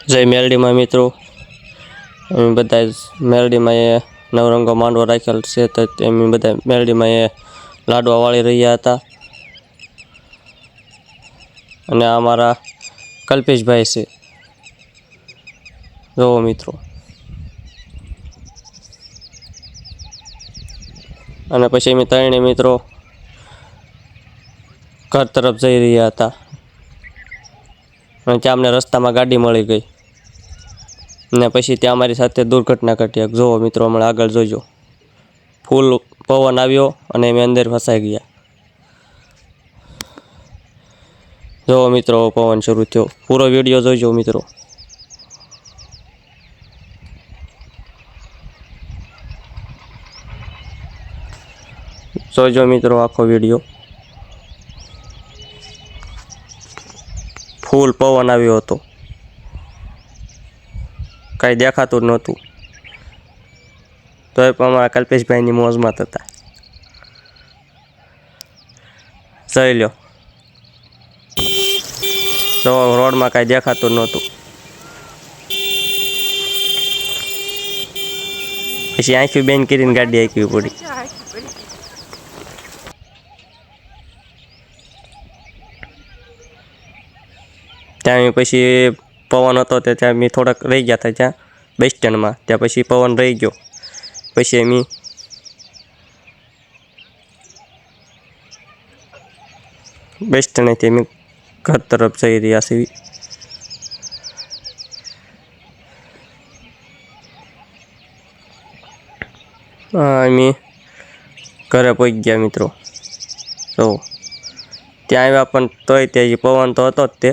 જય મેલડીમાં મિત્રો, અમે બધા મેલડીમાં એ નવરંગો માંડવો રાખેલ છે તો અમે બધા મેલડીમાં એ લાડવા વાળી રહ્યા હતા. અને આ અમારા કલ્પેશભાઈ છે, જોવો મિત્રો. અને પછી અમે ત્રણે મિત્રો ઘર તરફ જઈ રહ્યા હતા અને ત્યાં અમને રસ્તામાં ગાડી મળી ગઈ ને પછી ત્યાં અમારી સાથે દુર્ઘટના ઘટી. જોવો મિત્રો, હમણાં આગળ જોજો. ફૂલ પવન આવ્યો અને અમે અંદર ફસાઈ ગયા. જોવો મિત્રો, પવન શરૂ થયો. પૂરો વિડીયો જોજો મિત્રો. જોજો મિત્રો આખો વિડીયો. ફૂલ પવન આવ્યો હતો, કાંઈ દેખાતું જ નહોતું. તોય પણ અમારા કલ્પેશભાઈની મોજમાં હતા. જોઈ લો, તો રોડમાં કાંઈ દેખાતું નહોતું. પછી આંખી બેન કરીને ગાડી આંખી પડી. ત્યાં પછી પવન હતો તે ત્યાં અમે થોડાક રહી ગયા હતા ત્યાં બસ સ્ટેન્ડમાં. ત્યાં પછી પવન રહી ગયો. પછી અમે બસ સ્ટેન્ડેથી અમે ઘર તરફ જઈ રહ્યા છીએ. અમે ઘરે પહોંચી ગયા મિત્રો. તો ત્યાં આવ્યા પણ તોય તે પવન તો હતો જ તે.